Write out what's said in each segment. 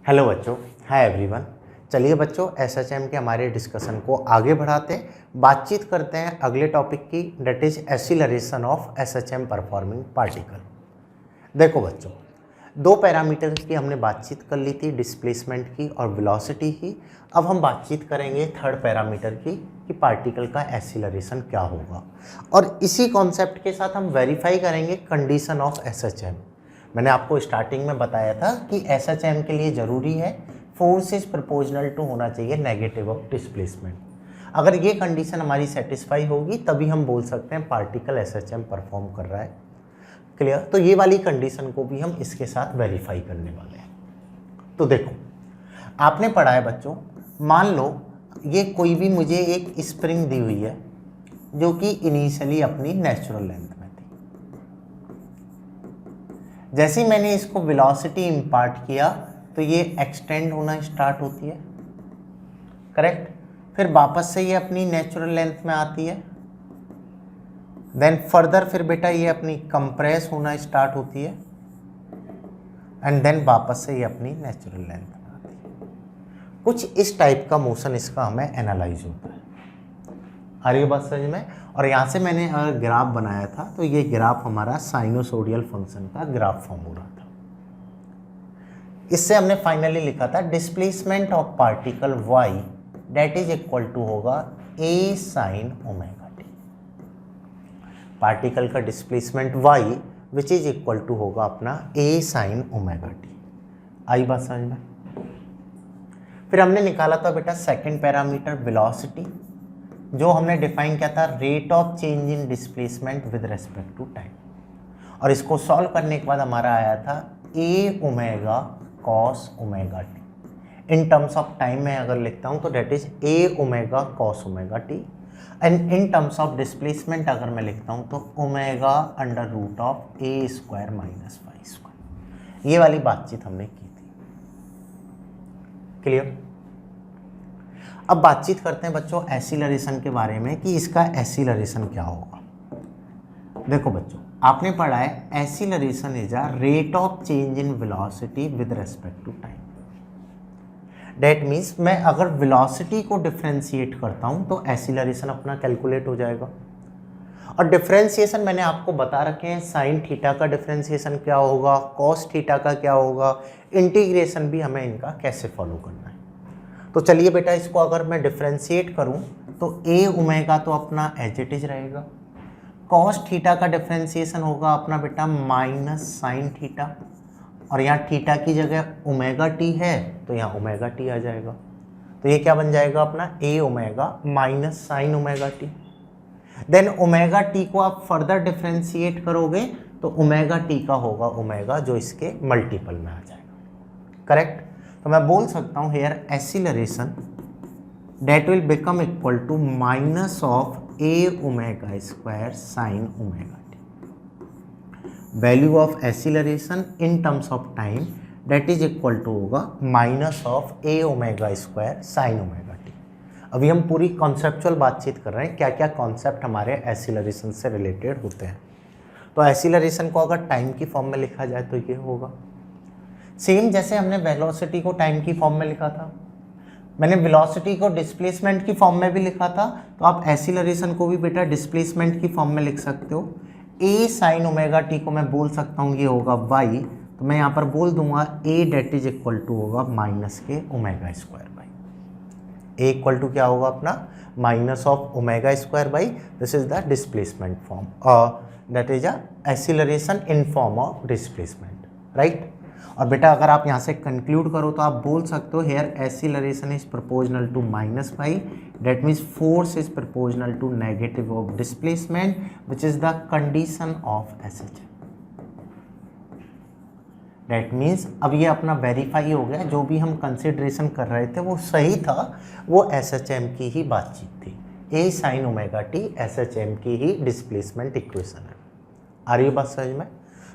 Hello बच्चों, hi everyone. चलिए बच्चों, एसएचएम के हमारे डिस्कशन को आगे बढ़ाते हैं, बातचीत करते हैं अगले टॉपिक की, that is acceleration of SHM performing particle. देखो बच्चों, दो पैरामीटर्स की हमने बातचीत कर ली थी, डिस्प्लेसमेंट की और वेलोसिटी की। अब हम बातचीत करेंगे थर्ड पैरामीटर की कि पार्टिकल का एक्सीलरेशन क्या होगा, और इसी कॉन्सेप्ट के साथ हम वेरीफाई करेंगे कंडीशन ऑफ एसएचएम। मैंने आपको स्टार्टिंग में बताया था कि एसएचएम के लिए ज़रूरी है फोर्स इज प्रोपोर्शनल टू होना चाहिए नेगेटिव ऑफ डिस्प्लेसमेंट। अगर ये कंडीशन हमारी सेटिस्फाई होगी तभी हम बोल सकते हैं पार्टिकल एसएचएम परफॉर्म कर रहा है। क्लियर? तो ये वाली कंडीशन को भी हम इसके साथ वेरीफाई करने वाले हैं। तो देखो, आपने पढ़ा है बच्चों, मान लो ये कोई भी मुझे एक स्प्रिंग दी हुई है जो कि इनिशियली अपनी नेचुरल लेंथ में थी। जैसे ही मैंने इसको वेलोसिटी इंपार्ट किया तो ये एक्सटेंड होना स्टार्ट होती है, करेक्ट। फिर वापस से ये अपनी नेचुरल लेंथ में आती है, देन फर्दर फिर बेटा ये अपनी कंप्रेस होना स्टार्ट होती है, एंड देन वापस से ये अपनी नेचुरल लेंथ में आती है। कुछ इस टाइप का मोशन इसका हमें एनालाइज होता है। आ रही है बात समझ में? और यहाँ से मैंने अगर ग्राफ बनाया था तो ये ग्राफ हमारा साइनोसोडियल फंक्शन का ग्राफ फॉर्म हो रहा था। इससे हमने फाइनली लिखा था displacement of particle y that is equal to होगा a sine omega T. Particle का displacement y which is equal to होगा अपना a साइन ओमेगा टी। आई बात समझ में? फिर हमने निकाला था बेटा सेकंड पैरामीटर वेलोसिटी, जो हमने डिफाइन किया था rate of change in displacement with respect to time. और इसको सॉल्व करने के बाद हमारा आया था a omega cos omega t. In terms of time में अगर लिखता हूँ तो that is a omega cos omega T, and in terms of displacement अगर मैं लिखता हूँ तो omega under root of a square minus Y square. ये वाली बातचीत हमने की थी। क्लियर? अब बातचीत करते हैं बच्चों एक्सीलरेशन के बारे में कि इसका एक्सीलरेशन क्या होगा। देखो बच्चों, आपने पढ़ा है acceleration is a rate of change in velocity with respect to time. That means मैं अगर वेलोसिटी को डिफरेंशिएट करता हूं तो एक्सीलरेशन अपना कैलकुलेट हो जाएगा। और डिफरेंशिएशन मैंने आपको बता रखे हैं, साइन थीटा का डिफरेंशिएशन क्या होगा, कॉस थीटा का क्या होगा, इंटीग्रेशन भी हमें इनका कैसे फॉलो करना है। तो चलिए बेटा, इसको अगर मैं डिफरेंशिएट करूं तो a ओमेगा तो अपना एज इट इज रहेगा, कॉस थीटा का डिफरेंशिएशन होगा अपना बेटा माइनस साइन थीटा, और यहाँ थीटा की जगह ओमेगा टी है तो यहाँ ओमेगा टी आ जाएगा। तो ये क्या बन जाएगा अपना a omega minus sine omega t. Then omega T को आप फर्दर डिफरेंशिएट करोगे तो ओमेगा टी का होगा ओमेगा जो इसके मल्टीपल में आ जाएगा, करेक्ट। तो मैं बोल सकता हूँ here acceleration that will become equal to minus of a omega square sine omega T. Value of acceleration in terms of time that is equal to होगा minus of a omega square sine omega T. अभी हम पूरी conceptual बातचीत कर रहे हैं, क्या क्या कॉन्सेप्ट हमारे एक्सीलरेशन से रिलेटेड होते हैं। तो एक्सीलरेशन को अगर टाइम की फॉर्म में लिखा जाए तो ये होगा सेम जैसे हमने वेलोसिटी को टाइम की फॉर्म में लिखा था, मैंने वेलोसिटी को डिस्प्लेसमेंट की फॉर्म में भी लिखा था, तो आप एक्सीलरेशन को भी बेटा डिस्प्लेसमेंट की फॉर्म में लिख सकते हो। a साइन ओमेगा टी को मैं बोल सकता हूँ ये होगा y, तो मैं यहाँ पर बोल दूंगा a that is equal to होगा माइनस के omega square y. a equal to क्या होगा अपना minus of omega square y, this is the displacement form, that is a acceleration in form of displacement, right. और बेटा अगर आप यहाँ से कंक्लूड करो तो आप बोल सकते हो here acceleration is proportional to minus y, that means force is proportional to negative of displacement which is the condition of SHM. That means अब ये अपना वेरीफाई हो गया, जो भी हम कंसिडरेशन कर रहे थे वो सही था, वो एसएचएम की ही बातचीत थी। a sine omega T SHM की ही डिस्प्लेसमेंट इक्वेशन है। आ रही है बात समझ में?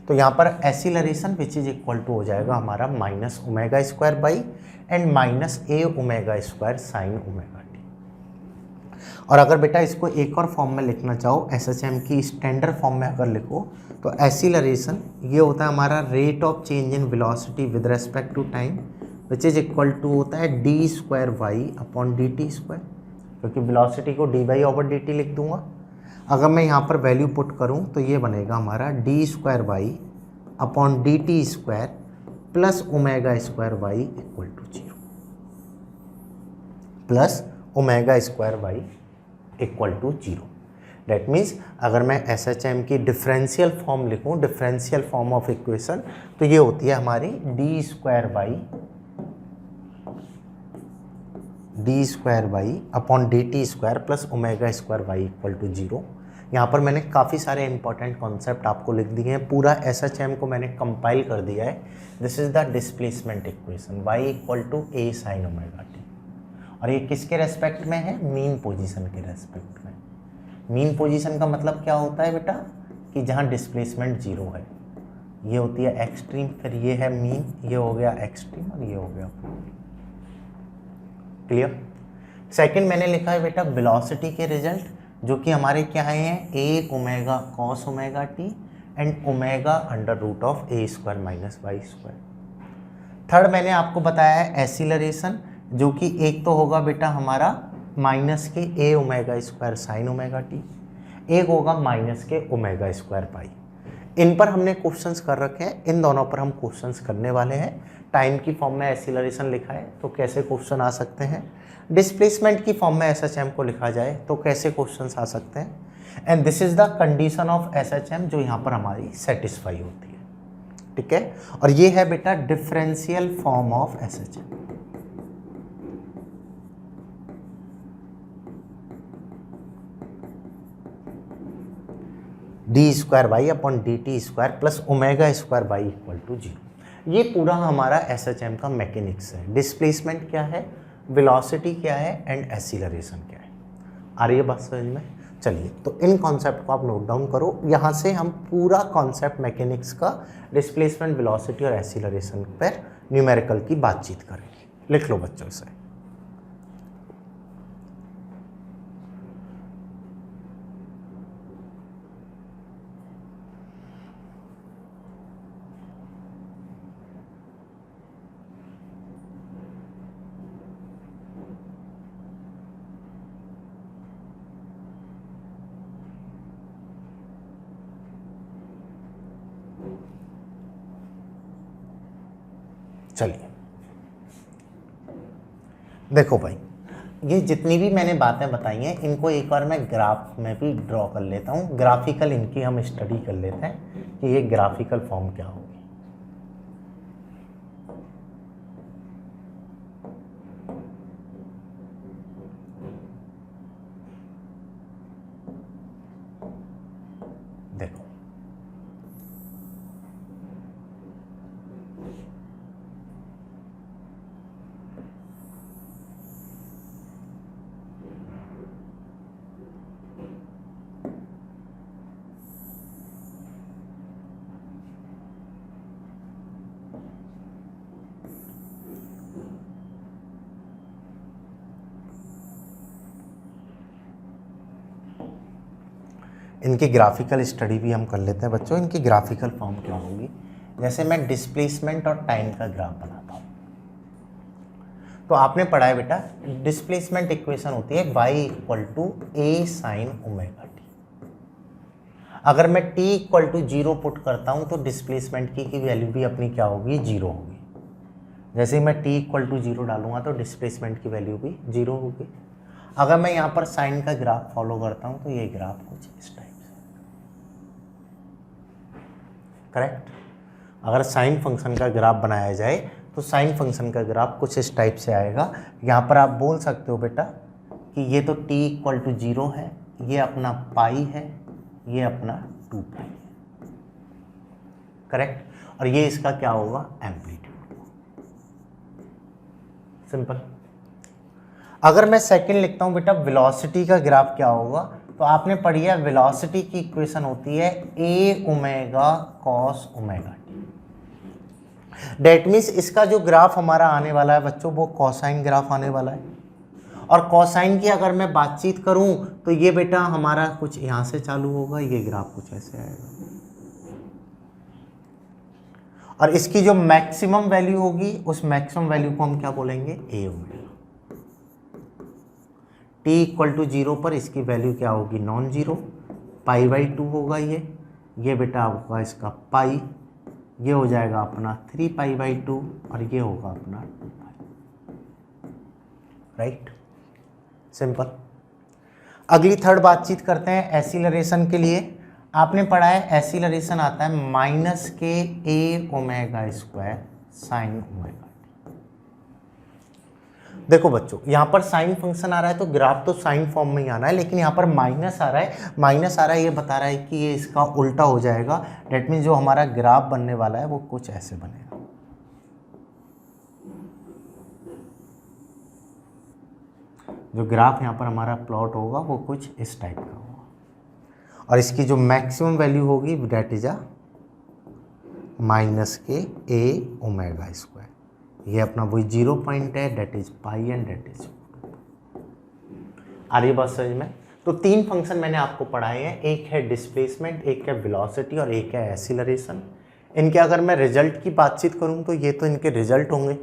तो यहाँ पर acceleration which is equal to हो जाएगा हमारा minus omega square y and minus a omega square sine omega t. और अगर बेटा इसको एक और फॉर्म में लिखना चाहो, एसएचएम की स्टैंडर्ड फॉर्म में अगर लिखो तो एक्सीलरेशन ये होता है हमारा rate of change in velocity with respect to time which is equal to होता है d square y upon d t square, क्योंकि वेलोसिटी को d y over d t लिख दूंगा। अगर मैं यहाँ पर वैल्यू पुट करूँ तो ये बनेगा हमारा d square y upon d t square plus omega square y equal to 0, plus omega square y equal to 0। That means अगर मैं एस एच एम की डिफरेंशियल फॉर्म लिखूँ, डिफरेंशियल फॉर्म ऑफ इक्वेशन, तो ये होती है हमारी d square y upon d t square plus omega square y equal to 0। यहाँ पर मैंने काफ़ी सारे इंपॉर्टेंट कॉन्सेप्ट आपको लिख दिए हैं, पूरा एस एच एम को मैंने कंपाइल कर दिया है। This is the displacement equation y equal to a sine omega t, और ये किसके रेस्पेक्ट में है? मीन पोजीशन के रेस्पेक्ट में। मीन पोजीशन का मतलब क्या होता है बेटा? कि जहाँ डिस्प्लेसमेंट 0 है, ये होती है एक्सट्रीम, फिर ये है मीन, ये हो गया एक्सट्रीम और ये हो गया क्लियर। सेकंड मैंने लिखा है बेटा वेलोसिटी के रिजल्ट, जो कि हमारे क्या हैं? A omega cos omega T and omega under root of A square minus Y square. Third मैंने आपको बताया है एसिलरेशन, जो कि एक तो होगा बेटा हमारा minus K A omega square sine omega T, एक होगा माइनस के ओमेगा स्क्वायर पाई। इन पर हमने क्वेश्चंस कर रखे हैं, इन दोनों पर हम क्वेश्चंस करने वाले हैं। टाइम की फॉर्म में एसिलरेशन लिखा है तो कैसे क्वेश्चन आ सकते हैं, डिस्प्लेसमेंट की फॉर्म में एसएचएम को लिखा जाए तो कैसे क्वेश्चंस आ सकते हैं। And this is the condition of SHM जो यहाँ पर हमारी सेटिस्फाई होती है, ठीक है। और ये है बेटा differential form of SHM. D square y upon d t square plus omega square y equal to 0। ये पूरा हमारा एसएचएम का मैकेनिक्स है। डिस्प्लेसमेंट क्या है, वेलोसिटी क्या है एंड एसिलरेशन क्या है। आ रही है बात समझ में? चलिए तो इन कॉन्सेप्ट को आप नोट डाउन करो। यहाँ से हम पूरा कॉन्सेप्ट मैकेनिक्स का डिस्प्लेसमेंट, वेलोसिटी और एसिलरेशन पर न्यूमेरिकल की बातचीत करेंगे। लिख लो बच्चों से। चलिए देखो भाई, ये जितनी भी मैंने बातें बताई हैं इनको एक बार मैं ग्राफ में भी ड्रॉ कर लेता हूँ। ग्राफिकल इनकी हम स्टडी कर लेते हैं कि ये ग्राफिकल फॉर्म क्या होगी। देखो इनकी ग्राफिकल स्टडी भी हम कर लेते हैं बच्चों। इनकी ग्राफिकल फॉर्म क्या होगी, जैसे मैं डिस्प्लेसमेंट और टाइम का ग्राफ बनाता हूँ। तो आपने पढ़ा है बेटा डिस्प्लेसमेंट इक्वेशन होती है y equal to a sine omega t. अगर मैं t इक्वल टू 0 पुट करता हूँ तो डिस्प्लेसमेंट की वैल्यू भी अपनी क्या होगी, 0 होगी। जैसे ही मैं t इक्वल टू 0 डालूंगा तो डिस्प्लेसमेंट की वैल्यू भी 0 होगी। अगर मैं यहाँ पर साइन का ग्राफ फॉलो करता हूँ तो ये ग्राफ कुछ इस टाइप से, करेक्ट। अगर साइन फंक्शन का ग्राफ बनाया जाए तो साइन फंक्शन का ग्राफ कुछ इस टाइप से आएगा। यहाँ पर आप बोल सकते हो बेटा कि ये तो t इक्वल टू 0 है, ये अपना पाई है, ये अपना 2 पाई है, करेक्ट। और ये इसका क्या होगा, एम्पलीट्यूड। सिंपल। अगर मैं सेकंड लिखता हूँ बेटा वेलोसिटी का ग्राफ क्या होगा, तो आपने पढ़ी है वेलोसिटी की इक्वेशन होती है A omega cos omega T. That means इसका जो ग्राफ हमारा आने वाला है बच्चों वो कोसाइन ग्राफ आने वाला है। और कोसाइन की अगर मैं बातचीत करूं तो ये बेटा हमारा कुछ यहाँ से चालू होगा, ये ग्राफ कुछ ऐसे आएगा। और इसकी जो मैक्सिमम वैल्यू होगी उस मैक्सिमम वैल्यू को हम क्या बोलेंगे, ए ओमेगा। टी इक्वल टू 0 पर इसकी वैल्यू क्या होगी, नॉन जीरो, π/2 होगा ये बेटा होगा इसका पाई, ये हो जाएगा अपना 3π/2 और ये होगा अपना 2π, राइट, सिंपल। अगली थर्ड बातचीत करते हैं एसिलरेशन के लिए। आपने पढ़ा है एसिलरेशन आता है -k(a)ω² sin ओमेगा। देखो बच्चों, यहाँ पर साइन फंक्शन आ रहा है तो ग्राफ तो साइन फॉर्म में ही आना है, लेकिन यहाँ पर माइनस आ रहा है। माइनस आ रहा है ये बता रहा है कि ये इसका उल्टा हो जाएगा। डेट मीन्स जो हमारा ग्राफ बनने वाला है वो कुछ ऐसे बनेगा। जो ग्राफ यहाँ पर हमारा प्लॉट होगा वो कुछ इस टाइप का होगा, और इसकी जो मैक्सिमम वैल्यू होगी डेट इज -k(a)ω²। ये अपना वही 0 पॉइंट है, that is pi and that is. आ रही बात समझ में? तो 3 फंक्शन मैंने आपको पढ़ाए हैं, एक है डिस्प्लेसमेंट, एक है वेलोसिटी और एक है एसिलरेशन। इनके अगर मैं रिजल्ट की बातचीत करूं तो ये तो इनके रिजल्ट होंगे,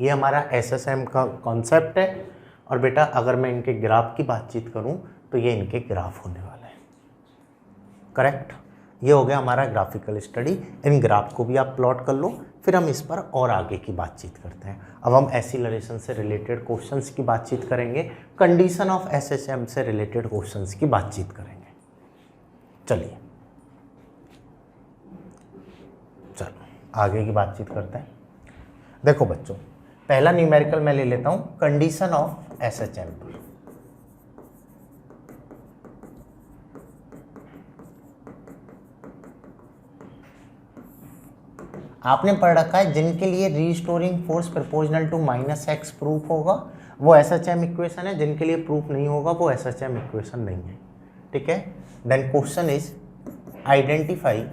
ये हमारा एसएसएम का कॉन्सेप्ट है। और बेटा अगर मैं इनके ग्राफ की बातचीत करूं तो ये इनके ग्राफ होने वाला है, करेक्ट। ये हो गया हमारा ग्राफिकल स्टडी। इन ग्राफ को भी आप प्लॉट कर लो, फिर हम इस पर और आगे की बातचीत करते हैं। अब हम एसिलरेशन से रिलेटेड क्वेश्चंस की बातचीत करेंगे, कंडीशन ऑफ एसएचएम से रिलेटेड क्वेश्चंस की बातचीत करेंगे। चलिए चलो आगे की बातचीत करते हैं। देखो बच्चों, पहला न्यूमेरिकल मैं ले लेता हूं, कंडीशन ऑफ एसएचएम पर। आपने पढ़ रखा है जिनके लिए restoring force proportional to -x proof होगा वो एसएचएम इक्वेशन है, जिनके लिए प्रूफ नहीं होगा वो एसएचएम इक्वेशन नहीं है, ठीक है। Then question is identify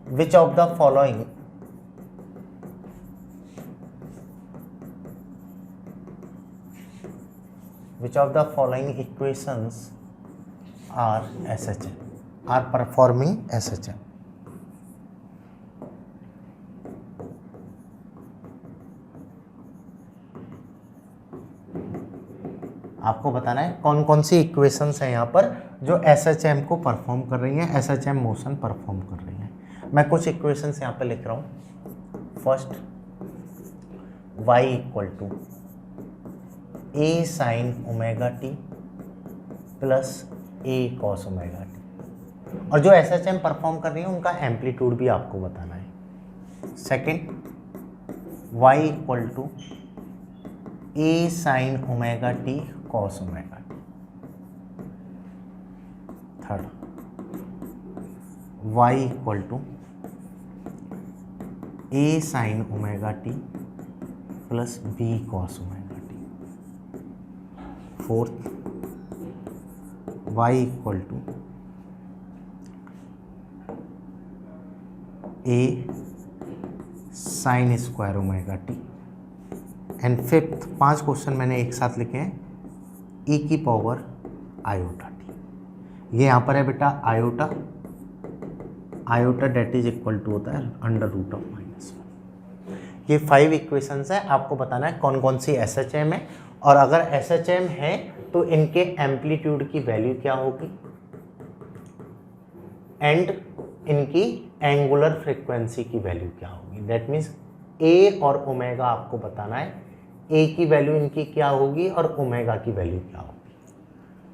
which of the following equations are SHM, are performing SHM। आपको बताना है कौन कौन सी इक्वेशंस हैं यहाँ पर जो एसएचएम को परफॉर्म कर रही हैं, एसएचएम मोशन परफॉर्म कर रही हैं। मैं कुछ इक्वेशंस यहाँ पे लिख रहा हूँ। First, y equal to a sin omega T plus a cos omega t, और जो एसएचएम परफॉर्म कर रही है उनका एम्पलीट्यूड भी आपको बताना है। Second, y equal to a sin omega t cos omega t. Third, y equal to a sin omega T plus b cos omega t. Fourth, y equal to a sin square omega T. And fifth, 5 question मैंने एक साथ लिखे हैं, e की power iota t. ये यहाँ पर है बेटा iota, iota that is equal to होता है √(-1). ये 5 इक्वेशंस है, आपको बताना है कौन कौन सी एसएचएम है, और अगर एसएचएम है तो इनके एम्पलीट्यूड की वैल्यू क्या होगी एंड इनकी एंगुलर फ्रीक्वेंसी की वैल्यू क्या होगी। दैट मीन्स ए और ओमेगा आपको बताना है, ए की वैल्यू इनकी क्या होगी और ओमेगा की वैल्यू क्या होगी।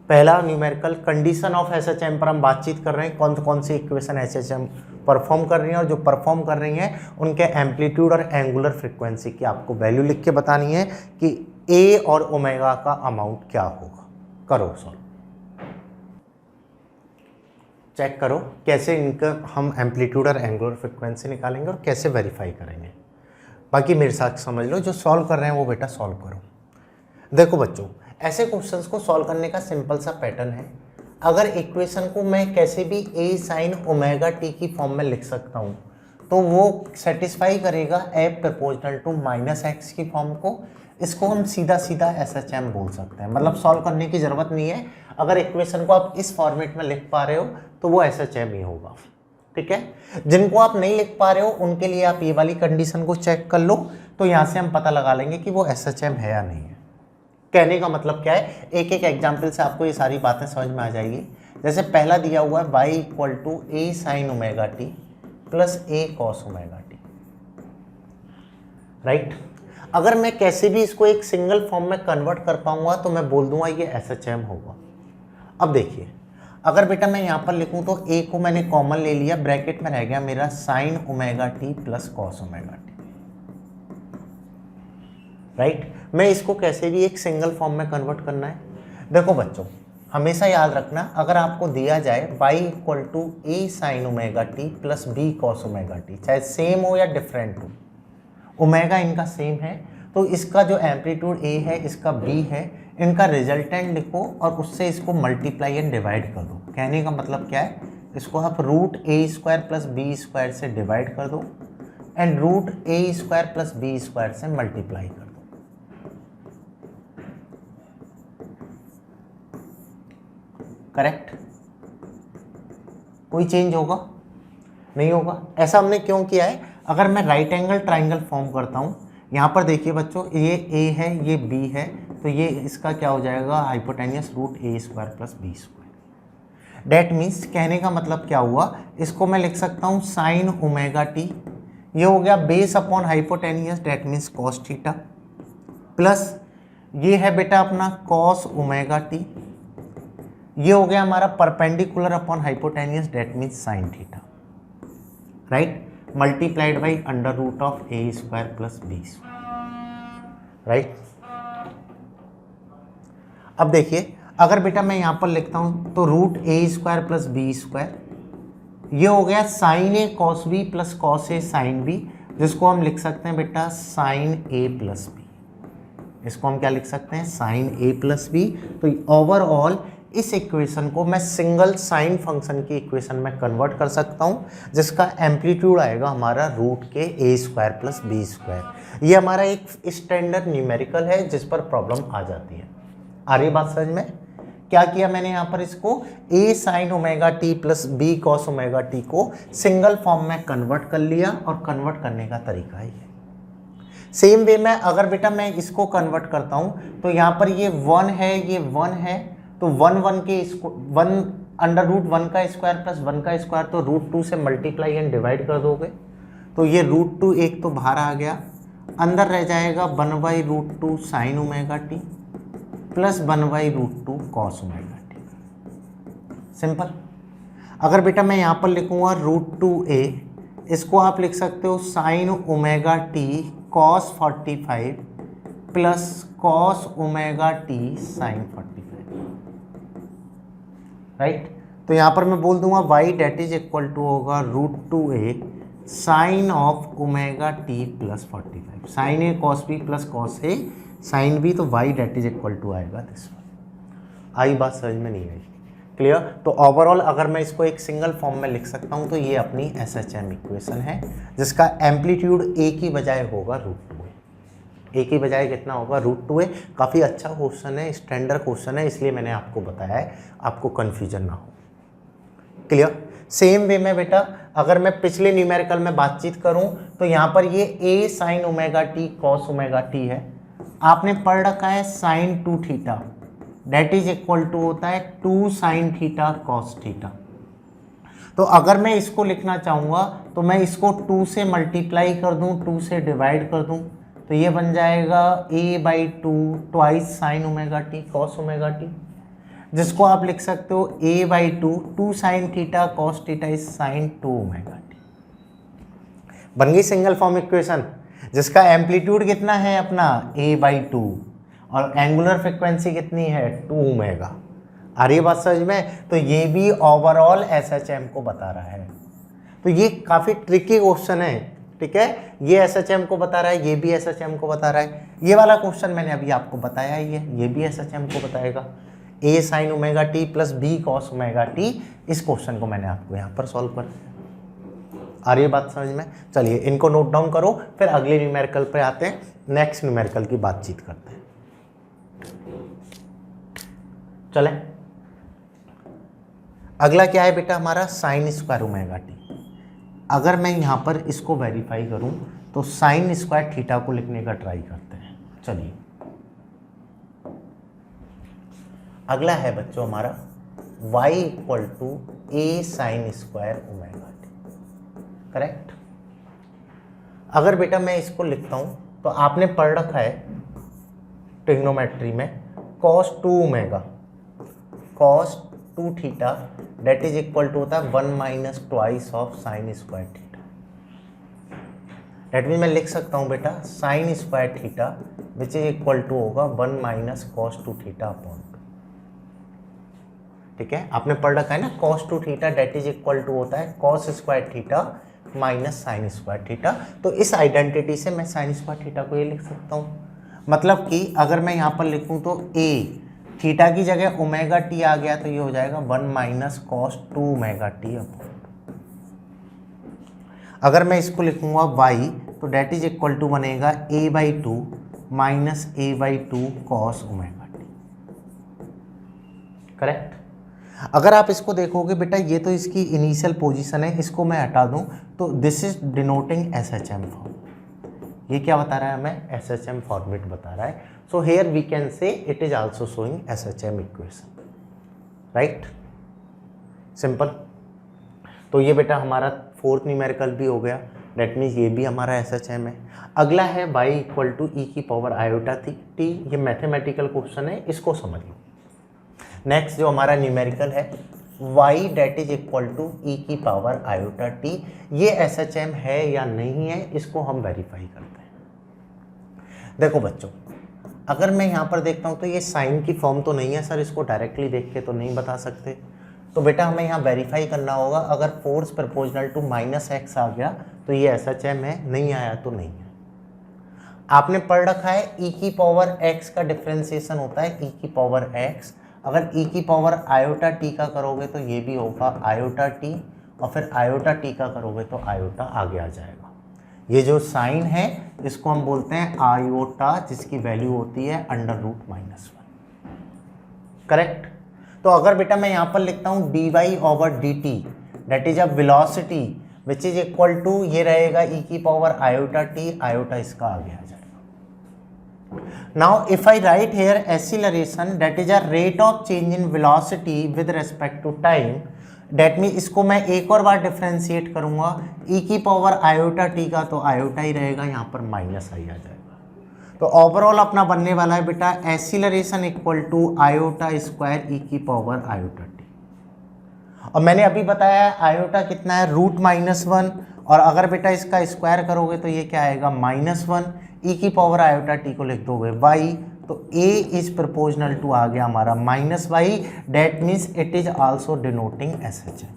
पहला न्यूमेरिकल कंडीशन ऑफ एसएचएम पर हम बातचीत कर रहे हैं, कौन कौन सी इक्वेशन एसएचएम परफॉर्म कर रही हैं, और जो परफॉर्म कर रही हैं उनके एम्पलीट्यूड और एंगुलर फ्रीक्वेंसी की आपको वैल्यू लिख के बतानी है कि ए और ओमेगा का अमाउंट क्या होगा। करो सॉल्व, चेक करो कैसे इनका हम एम्पलीट्यूड और एंगुलर फ्रीक्वेंसी निकालेंगे और कैसे वेरीफाई करेंगे। बाकी मेरे साथ समझ लो, जो सॉल्व कर रहे हैं वो बेटा सॉल्व करो। देखो बच्चों, ऐसे क्वेश्चंस को सॉल्व करने का सिंपल सा पैटर्न है। अगर इक्वेशन को मैं कैसे भी a sin ओमेगा टी की फॉर्म में लिख सकता हूँ तो वो सेटिस्फाई करेगा a प्रोपोर्शनल टू -x की फॉर्म को। इसको हम सीधा सीधा एसएचएम बोल सकते हैं, मतलब सॉल्व करने की ज़रूरत नहीं है। अगर इक्वेशन को आप इस फॉर्मेट में लिख पा रहे हो तो वो एसएचएम ही होगा, ठीक ठीक है। जिनको आप नहीं लिख पा रहे हो उनके लिए आप ये वाली कंडीशन को चेक कर लो, तो यहाँ से हम पता लगा लेंगे कि वो SHM है या नहीं है। कहने का मतलब क्या है, एक एक एग्जाम्पल से आपको ये सारी बातें समझ में आ जाएगी। जैसे पहला दिया हुआ है y equal to a sine omega T plus a cos omega t, right. अगर मैं कैसे भी इसको एक सिंगल फॉर्म में कन्वर्ट कर पाऊंगा तो मैं बोल दूंगा ये SHM होगा। अब देखिए, अगर बेटा मैं यहाँ पर लिखूं तो a को मैंने कॉमन ले लिया, ब्रैकेट में रह गया मेरा sign omega T plus cos omega t, right. मैं इसको कैसे भी एक सिंगल फॉर्म में कन्वर्ट करना है। देखो बच्चों, हमेशा याद रखना, अगर आपको दिया जाए y equal to a sine omega T plus B cos omega t, चाहे सेम हो या डिफरेंट हो, ओमेगा इनका सेम है, तो इसका जो एम्पलीट्यूड a है, इसका b है, इनका रिजल्टेंट लिखो और उससे इसको मल्टीप्लाई एंड डिवाइड कर दो। कहने का मतलब क्या है, इसको आप root a square plus b square से डिवाइड कर दो and root a square plus b square से मल्टीप्लाई कर दो। करेक्ट? कोई चेंज होगा? नहीं होगा। ऐसा हमने क्यों किया है? अगर मैं राइट एंगल ट्राइंगल फॉर्म करता हूँ, यहाँ पर देखिए बच्चों, ये a है, ये b है, तो ये इसका क्या हो जाएगा, hypotenuse root a square plus b square. That means, कहने का मतलब क्या हुआ, इसको मैं लिख सकता हूँ साइन ओमेगा टी, ये हो गया base upon hypotenuse, that means cos theta, plus ये है बेटा अपना कॉस ओमेगा टी, ये हो गया हमारा perpendicular upon hypotenuse, that means sine theta, right, multiplied by under root of A square plus b square, right. अब देखिए, अगर बेटा मैं यहाँ पर लिखता हूँ तो root a square plus b square, ये हो गया sign A cos B plus cos A sine B, जिसको हम लिख सकते हैं बेटा साइन ए प्लस बी, इसको हम क्या लिख सकते हैं, साइन ए प्लस बी। तो ओवरऑल इस इक्वेशन को मैं सिंगल साइन फंक्शन की इक्वेशन में कन्वर्ट कर सकता हूं, जिसका एम्पलीट्यूड आएगा हमारा रूट के ए स्क्वायर प्लस बी स्क्वायर। ये हमारा एक स्टैंडर्ड न्यूमेरिकल है जिस पर प्रॉब्लम आ जाती है। आ रही बात समझ में? क्या किया मैंने यहाँ पर, इसको A sine omega T plus B cos omega T को सिंगल फॉर्म में कन्वर्ट कर लिया, और कन्वर्ट करने का तरीका है ये। सेम वे में अगर बेटा मैं इसको कन्वर्ट करता हूँ तो यहाँ पर ये 1 है, ये 1 है, तो 1 के 1 अंडर रूट 1 का स्क्वायर प्लस 1 का स्क्वायर, तो रूट 2 से मल्टीप्लाई एंड डिवाइड कर दोगे, तो ये रूट 2 एक तो बाहर आ गया, अंदर रह जाएगा 1 by root 2 sine omega T plus 1 by root 2 cos omega t. Simple. अगर बेटा मैं यहाँ पर लिखूँगा रूट 2a, इसको आप लिख सकते हो sine omega t cos 45 plus cos omega t sine 45, right. तो यहाँ पर मैं बोल दूंगा y that is equal to होगा root 2a sine of omega T plus 45, sine A cos B plus cos A sine B, तो y that is equal to आएगा this one. आई बात समझ में नहीं आई? क्लियर? तो ओवरऑल अगर मैं इसको एक सिंगल फॉर्म में लिख सकता हूँ तो ये अपनी SHM इक्वेशन है, जिसका एम्पलीट्यूड a की बजाय होगा रूट 2a। a की बजाय कितना होगा, रूट 2a। काफ़ी अच्छा क्वेश्चन है, स्टैंडर्ड क्वेश्चन है, इसलिए मैंने आपको बताया है, आपको कन्फ्यूजन ना हो। क्लियर? सेम वे में बेटा अगर मैं पिछले न्यूमेरिकल में बातचीत करूं तो यहाँ पर ये a sine omega t cos omega t है, आपने पढ़ रखा है sine 2 theta, that is equal to होता है 2 साइन थीटा कॉस थीटा। तो अगर मैं इसको लिखना चाहूँगा तो मैं इसको 2 से मल्टीप्लाई कर दूँ, 2 से डिवाइड कर दूँ, तो ये बन जाएगा a by 2 twice sign omega t cos omega T, जिसको आप लिख सकते हो a by 2 sine theta cos theta is sine 2 omega T. बन गई सिंगल फॉर्म इक्वेशन, जिसका एम्पलीट्यूड कितना है अपना a बाई 2 और एंगुलर फ्रिक्वेंसी कितनी है 2 ओमेगा। आ रही बात समझ में? तो ये भी ओवरऑल SHM को बता रहा है। तो ये काफ़ी ट्रिकी क्वेश्चन है, ठीक है। ये SHM को बता रहा है, ये भी SHM को बता रहा है। ये वाला क्वेश्चन मैंने अभी आपको बताया ही है, ये भी SHM को बताएगा। a sine omega T plus b cos omega T, इस क्वेश्चन को मैंने आपको यहाँ पर सॉल्व कर दिया। आ रही है बात समझ में? चलिए इनको नोट डाउन करो, फिर अगले न्यूमेरिकल पे आते हैं, नेक्स्ट न्यूमेरिकल की बातचीत करते हैं। चले, अगला क्या है बेटा हमारा, साइन स्क्वायर ओमेगा टी। अगर मैं यहाँ पर इसको वेरीफाई करूँ तो साइन स्क्वायर थीटा को लिखने का ट्राई करते हैं। चलिए, अगला है बच्चों हमारा y equal to a sine square omega t. Correct. अगर बेटा मैं इसको लिखता हूं तो आपने पढ़ रखा है ट्रिग्नोमेट्री में cos 2 omega cos 2 theta that is equal to होता है 1 minus twice of sine square theta. That mean मैं लिख सकता हूं बेटा sine square theta which is equal to होगा 1 माइनस cos 2 थीटा अपॉन 2। ठीक है, आपने पढ़ रखा है ना cos 2 theta that is equal to होता है cos square theta minus sine square theta. तो इस आइडेंटिटी से मैं साइन स्क्वायर थीटा को ये लिख सकता हूँ। मतलब कि अगर मैं यहाँ पर लिखूँ तो a थीटा की जगह ओमेगा टी आ गया तो ये हो जाएगा 1 minus cos 2 omega T upon. अगर मैं इसको लिखूँगा y तो दैट इज इक्वल टू बनेगा a/2 minus a/2 cos omega t. Correct. अगर आप इसको देखोगे बेटा ये तो इसकी इनिशियल पोजीशन है, इसको मैं हटा दूं तो this is denoting SHM form. ये क्या बता रहा है हमें? SHM फॉर्मेट बता रहा है। So here we can say it is also showing SHM equation. Right, simple. तो ये बेटा हमारा फोर्थ न्यूमेरिकल भी हो गया, दैट मीन्स ये भी हमारा SHM है। अगला है y इक्वल टू ई की पावर आयोटा टी। ये मैथमेटिकल क्वेश्चन है, इसको समझ लो। नेक्स्ट जो हमारा न्यूमेरिकल है y that is equal to e की पावर आयोटा टी। ये SHM है या नहीं है, इसको हम वेरीफाई करते हैं। देखो बच्चों, अगर मैं यहाँ पर देखता हूँ तो ये साइन की फॉर्म तो नहीं है सर, इसको डायरेक्टली देख के तो नहीं बता सकते। तो बेटा हमें यहाँ वेरीफाई करना होगा। अगर फोर्स प्रपोर्शनल टू -x आ गया तो ये SHM है, नहीं आया तो नहीं है। आपने पढ़ रखा है e की पावर x का डिफ्रेंसिएशन होता है e की पावर x। अगर e की पावर आयोटा टी का करोगे तो ये भी होगा आयोटा टी, और फिर आयोटा टी का करोगे तो आयोटा आगे आ जाएगा। ये जो साइन है इसको हम बोलते हैं आयोटा, जिसकी वैल्यू होती है √-1। करेक्ट। तो अगर बेटा मैं यहाँ पर लिखता हूँ dy/dt that is a velocity which is equal to, ये रहेगा e की पावर आयोटा टी, आयोटा इसका आगे आ जाएगा। Now if I write here acceleration that is a rate of change in velocity with respect to time, that means इसको मैं एक और बार डिफ्रेंशिएट करूंगा e की पावर आयोटा टी का तो आयोटा ही रहेगा, यहाँ पर माइनस आई आ जाएगा। तो ओवरऑल अपना बनने वाला है बेटा acceleration equal to iota square e की पावर आयोटा टी। और मैंने अभी बताया है आयोटा कितना है √-1, और अगर बेटा इसका स्क्वायर करोगे तो ये क्या आएगा -1। ई की पावर आयोटा टी को लिख दोगे y, तो a इज प्रोपोर्शनल टू आ गया हमारा -y, that means it is also denoting SHM।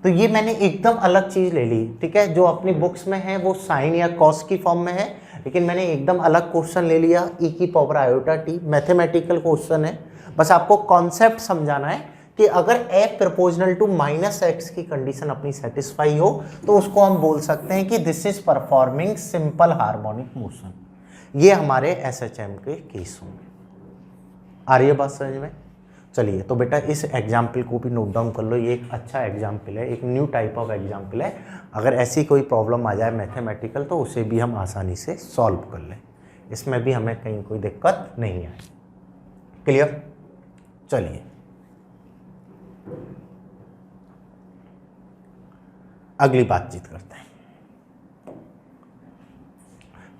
तो ये मैंने एकदम अलग चीज़ ले ली। ठीक है, जो अपनी बुक्स में है वो साइन या कॉस की फॉर्म में है, लेकिन मैंने एकदम अलग क्वेश्चन ले लिया ई की power iota T. Mathematical question है, बस आपको कॉन्सेप्ट समझाना है कि अगर f प्रपोर्शनल टू -x की कंडीशन अपनी सेटिस्फाई हो तो उसको हम बोल सकते हैं कि this is performing simple harmonic motion. ये हमारे SHM के केस होंगे। आ रही है बात समझ में? चलिए, तो बेटा इस एग्जाम्पल को भी नोट डाउन कर लो। ये एक अच्छा एग्जाम्पल है, एक न्यू टाइप ऑफ एग्जाम्पल है। अगर ऐसी कोई प्रॉब्लम आ जाए मैथमेटिकल तो उसे भी हम आसानी से सॉल्व कर लें, इसमें भी हमें कहीं कोई दिक्कत नहीं आए। क्लियर? चलिए अगली बातचीत करते हैं।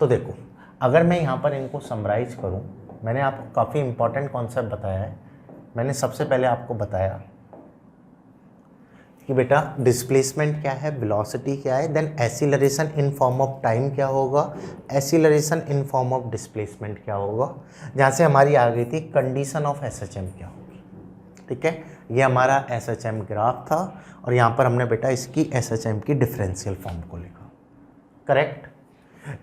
तो देखो, अगर मैं यहाँ पर इनको समराइज करूँ, मैंने आपको काफ़ी इंपॉर्टेंट कॉन्सेप्ट बताया है। मैंने सबसे पहले आपको बताया कि बेटा डिस्प्लेसमेंट क्या है, वेलोसिटी क्या है, then acceleration in form of time क्या होगा, acceleration in form of displacement क्या होगा, जहाँ से हमारी आ गई थी कंडीशन ऑफ SHM क्या होगी। ठीक है, ये हमारा SHM ग्राफ था, और यहाँ पर हमने बेटा इसकी SHM की डिफरेंशियल फॉर्म को लिखा। करेक्ट।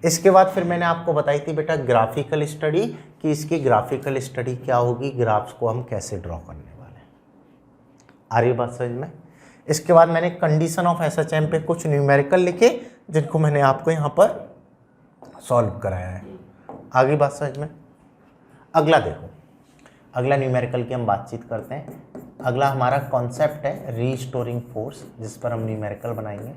इसके बाद फिर मैंने आपको बताई थी बेटा ग्राफिकल स्टडी, कि इसकी ग्राफिकल स्टडी क्या होगी, ग्राफ्स को हम कैसे ड्रॉ करने वाले हैं। आ रही बात समझ में? इसके बाद मैंने कंडीशन ऑफ SHM पे कुछ न्यूमेरिकल लिखे, जिनको मैंने आपको यहाँ पर सॉल्व कराया है। आगे बात समझ में? अगला देखो, अगला न्यूमेरिकल की हम बातचीत करते हैं। अगला हमारा कॉन्सेप्ट है रीस्टोरिंग फोर्स, जिस पर हम न्यूमेरिकल बनाएंगे।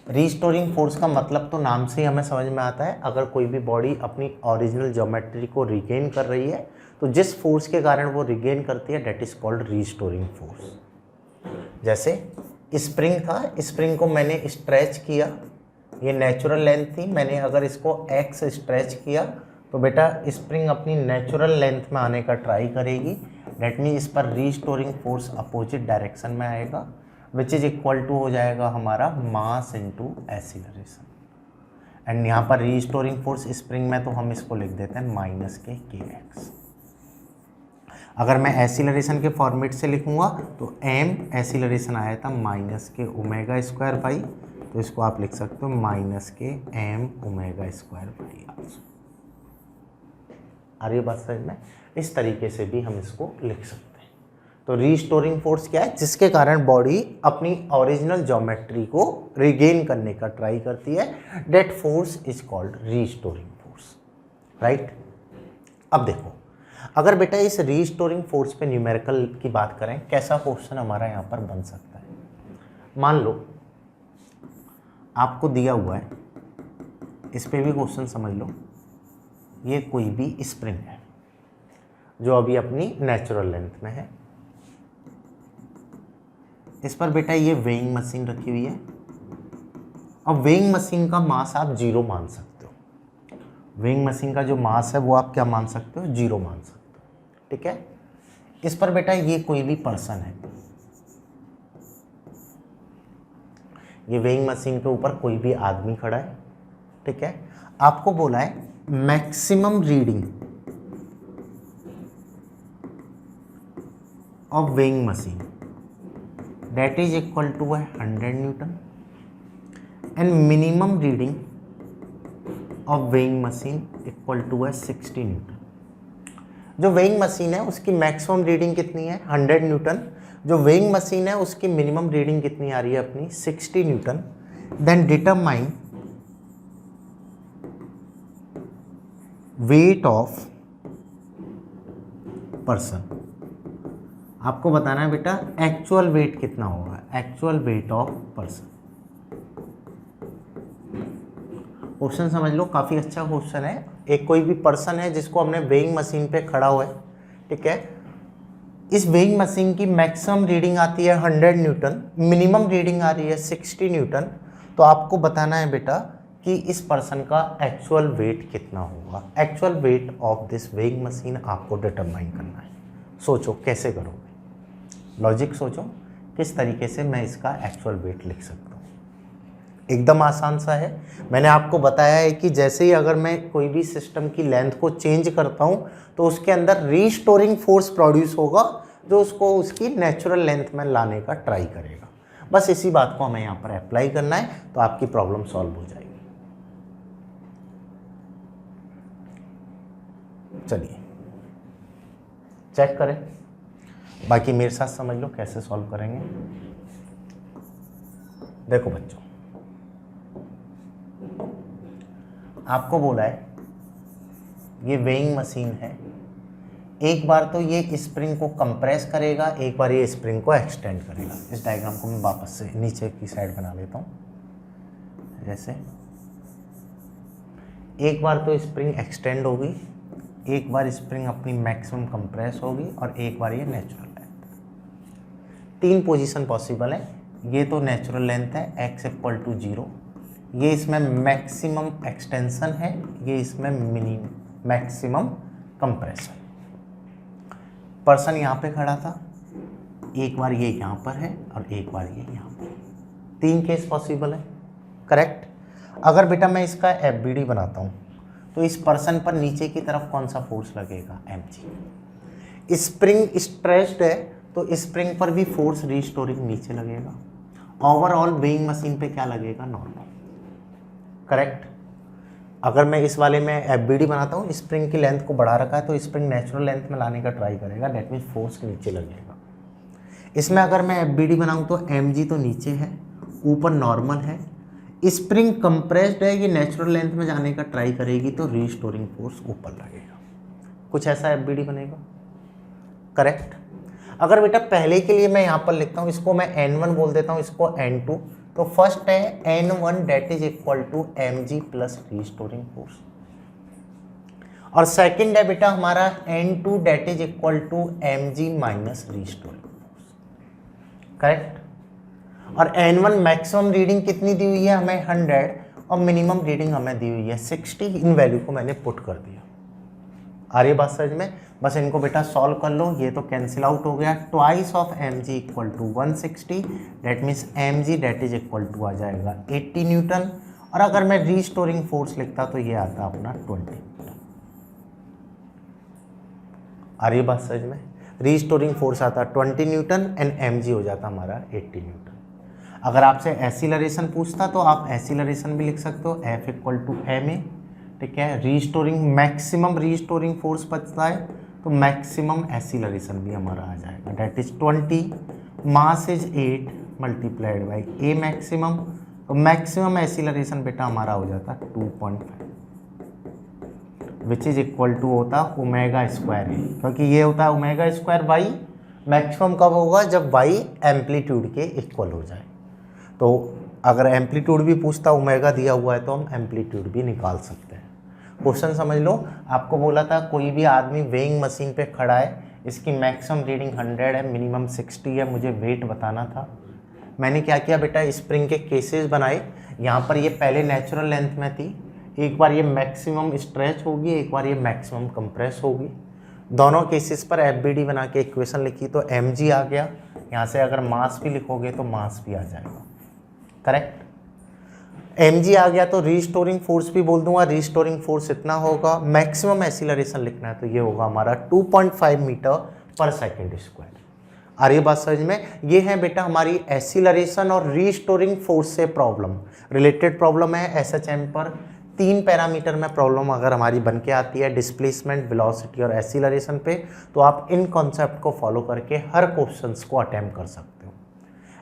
रीस्टोरिंग फोर्स का मतलब तो नाम से ही हमें समझ में आता है, अगर कोई भी बॉडी अपनी ओरिजिनल ज्योमेट्री को रिगेन कर रही है तो जिस फोर्स के कारण वो रिगेन करती है that is called restoring force. जैसे स्प्रिंग था, स्प्रिंग को मैंने स्ट्रेच किया, ये नेचुरल लेंथ थी, मैंने अगर इसको x स्ट्रेच किया तो बेटा स्प्रिंग अपनी नेचुरल लेंथ में आने का ट्राई करेगी, दैट मीन इस पर रीस्टोरिंग फोर्स अपोजिट डायरेक्शन में आएगा विच इज इक्वल टू हो जाएगा हमारा मास इनटू एक्सीलरेशन। एंड यहाँ पर रीस्टोरिंग फोर्स स्प्रिंग में तो हम इसको लिख देते हैं माइनस के kx। अगर मैं एक्सीलरेशन के फॉर्मेट से लिखूंगा तो m एक्सीलरेशन आया था माइनस के ओमेगा स्क्वायर बाई, तो इसको आप लिख सकते हो माइनस के m omega square by also. आ रही बात समझ में? इस तरीके से भी हम इसको लिख सकते हैं। तो रीस्टोरिंग फोर्स क्या है? जिसके कारण बॉडी अपनी ओरिजिनल ज्योमेट्री को रिगेन करने का ट्राई करती है, that force is called restoring force, right. अब देखो, अगर बेटा इस रीस्टोरिंग फोर्स पे न्यूमेरिकल की बात करें, कैसा क्वेश्चन हमारा यहाँ पर बन सकता है। मान लो आपको दिया हुआ है, इस पे भी क्वेश्चन समझ लो, ये कोई भी स्प्रिंग है जो अभी अपनी नेचुरल लेंथ में है, इस पर बेटा ये वेइंग मशीन रखी हुई है। अब वेइंग मशीन का मास आप 0 मान सकते हो, वेइंग मशीन का जो मास है वो आप क्या मान सकते हो? 0 मान सकते हो, ठीक है। इस पर बेटा ये कोई भी पर्सन है, ये वेइंग मशीन के ऊपर कोई भी आदमी खड़ा है, ठीक है। आपको बोला है maximum reading of weighing machine that is equal to 100 Newton and minimum reading of weighing machine equal to 60 Newton. जो वेइंग मशीन है उसकी मैक्सिमम रीडिंग कितनी है? 100 न्यूटन। जो वेइंग मशीन है उसकी मिनिमम रीडिंग कितनी आ रही है अपनी? 60 newton. Then determine weight of person. आपको बताना है बेटा एक्चुअल वेट कितना होगा, actual weight of person. Question समझ लो, काफ़ी अच्छा क्वेश्चन है। एक कोई भी पर्सन है जिसको हमने वेइंग मशीन पे खड़ा हुआ है, ठीक है। इस वेइंग मशीन की मैक्सिमम रीडिंग आती है 100 न्यूटन, मिनिमम रीडिंग आ रही है 60 न्यूटन। तो आपको बताना है बेटा कि इस पर्सन का एक्चुअल वेट कितना होगा। Actual weight of this weighing machine आपको डिटरमाइन करना है। सोचो कैसे करोगे, लॉजिक सोचो किस तरीके से मैं इसका एक्चुअल वेट लिख सकता हूँ। एकदम आसान सा है। मैंने आपको बताया है कि जैसे ही अगर मैं कोई भी सिस्टम की लेंथ को चेंज करता हूँ तो उसके अंदर रीस्टोरिंग फोर्स प्रोड्यूस होगा जो उसको उसकी नेचुरल लेंथ में लाने का ट्राई करेगा। बस इसी बात को हमें यहाँ पर अप्लाई करना है तो आपकी प्रॉब्लम सॉल्व हो जाएगी। चलिए चेक करें, बाकी मेरे साथ समझ लो कैसे सॉल्व करेंगे। देखो बच्चों, आपको बोला है ये वेइंग मशीन है, एक बार तो ये स्प्रिंग को कंप्रेस करेगा, एक बार ये स्प्रिंग को एक्सटेंड करेगा। इस डायग्राम को मैं वापस से नीचे की साइड बना लेता हूँ। जैसे एक बार तो स्प्रिंग एक्सटेंड होगी, एक बार स्प्रिंग अपनी मैक्सिमम कंप्रेस होगी और एक बार ये नेचुरल लेंथ। 3 पोजीशन पॉसिबल है। ये तो नेचुरल लेंथ है x इक्वल टू 0, ये इसमें मैक्सिमम एक्सटेंशन है, ये इसमें मिनिमम मैक्सिमम कंप्रेशन। पर्सन यहाँ पे खड़ा था, एक बार ये यहाँ पर है और एक बार ये यहाँ पर। 3 केस पॉसिबल है, करेक्ट। अगर बेटा मैं इसका FBD बनाता हूँ तो इस पर्सन पर नीचे की तरफ कौन सा फोर्स लगेगा? mg। स्प्रिंग स्ट्रेच्ड है तो स्प्रिंग पर भी फोर्स रीस्टोरिंग नीचे लगेगा। ओवरऑल वेइंग मशीन पे क्या लगेगा? Normal, correct. अगर मैं इस वाले में FBD बनाता हूँ, स्प्रिंग की लेंथ को बढ़ा रखा है तो स्प्रिंग नेचुरल लेंथ में लाने का ट्राई करेगा, डेट मीन्स फोर्स नीचे लगेगा। इसमें अगर मैं FBD बनाऊँ तो mg तो नीचे है, ऊपर नॉर्मल है, स्प्रिंग कंप्रेस्ड है, ये नेचुरल लेंथ में जाने का ट्राई करेगी तो रीस्टोरिंग फोर्स ऊपर लगेगा। कुछ ऐसा FBD बनेगा, करेक्ट। अगर बेटा पहले के लिए मैं यहाँ पर लिखता हूँ, इसको मैं N1 बोल देता हूँ, इसको N2, तो फर्स्ट है N1 that is equal to mg plus restoring force, और सेकंड है बेटा हमारा N2 that is equal to mg minus restoring force, correct. और N1 मैक्सिमम रीडिंग कितनी दी हुई है हमें 100, और मिनिमम रीडिंग हमें दी हुई है 60। इन वैल्यू को मैंने पुट कर दिया। आ रही बात समझ में? बस इनको बेटा सॉल्व कर लो, ये तो कैंसिल आउट हो गया। Twice of mg equal to 160, that means mg that is equal to आ जाएगा 80 न्यूटन, और अगर मैं रीस्टोरिंग फोर्स लिखता तो ये आता अपना 20 न्यूटन। आ रही बात समझ में? रीस्टोरिंग फोर्स आता 20 न्यूटन एंड mg हो जाता हमारा 80 न्यूटन। अगर आपसे एक्सीलरेशन पूछता तो आप एक्सीलरेशन भी लिख सकते हो, F इक्वल टू ma, ठीक है। रीस्टोरिंग मैक्सिमम रीस्टोरिंग फोर्स बचता है तो मैक्सिमम एक्सीलरेशन भी हमारा आ जाएगा, that is 20, mass is 8 multiplied by a maximum, तो मैक्सिमम एक्सीलरेशन बेटा हमारा हो जाता 2.5, विच इज इक्वल टू होता ओमेगा स्क्वायर ए, क्योंकि ये होता है ओमेगा स्क्वायर वाई। मैक्सिमम कब होगा? जब वाई एम्पलीट्यूड के इक्वल हो जाए। तो अगर एम्पलीट्यूड भी पूछता ओमेगा दिया हुआ है तो हम एम्पलीट्यूड भी निकाल सकते हैं। क्वेश्चन समझ लो, आपको बोला था कोई भी आदमी वेइंग मशीन पे खड़ा है, इसकी मैक्सिमम रीडिंग 100 है, मिनिमम 60 है, मुझे वेट बताना था। मैंने क्या किया बेटा, स्प्रिंग के केसेस बनाए। यहाँ पर ये पहले नेचुरल लेंथ में थी, एक बार ये मैक्सिमम स्ट्रेच होगी, एक बार ये मैक्सिमम कंप्रेस होगी। दोनों केसेस पर FBD बना के इक्वेशन लिखी तो mg आ गया। यहाँ से अगर मास भी लिखोगे तो मास भी आ जाएगा, करेक्ट। mg आ गया तो रीस्टोरिंग फोर्स भी बोल दूंगा, रीस्टोरिंग फोर्स इतना होगा। मैक्सिमम एक्सीलरेशन लिखना है तो ये होगा हमारा 2.5 मीटर पर सेकेंड स्क्वायर। आ रही बात समझ में? ये है बेटा हमारी एक्सीलरेशन और रीस्टोरिंग फोर्स से प्रॉब्लम, रिलेटेड प्रॉब्लम है SHM पर। 3 पैरामीटर में प्रॉब्लम अगर हमारी बन के आती है, डिस्प्लेसमेंट, वेलोसिटी और एक्सीलरेशन पे, तो आप इन कॉन्सेप्ट को फॉलो करके हर क्वेश्चंस को अटेम्प्ट कर सकते हो।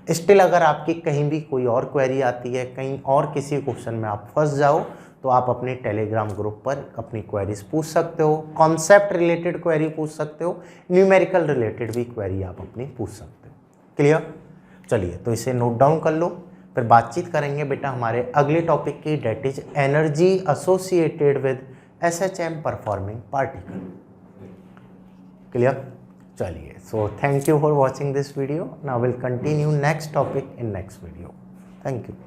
स्टिल अगर आपकी कहीं भी कोई और क्वेरी आती है, कहीं और किसी क्वेश्चन में आप फंस जाओ, तो आप अपने टेलीग्राम ग्रुप पर अपनी क्वेरीज पूछ सकते हो। कॉन्सेप्ट रिलेटेड क्वेरी पूछ सकते हो, न्यूमेरिकल रिलेटेड भी क्वेरी आप अपनी पूछ सकते हो। क्लियर? चलिए तो इसे नोट डाउन कर लो, फिर बातचीत करेंगे बेटा हमारे अगले टॉपिक की, that is energy associated with SHM performing particle. Clear? चलिए, so thank you for watching this video. Now we'll continue next topic in next video. Thank you.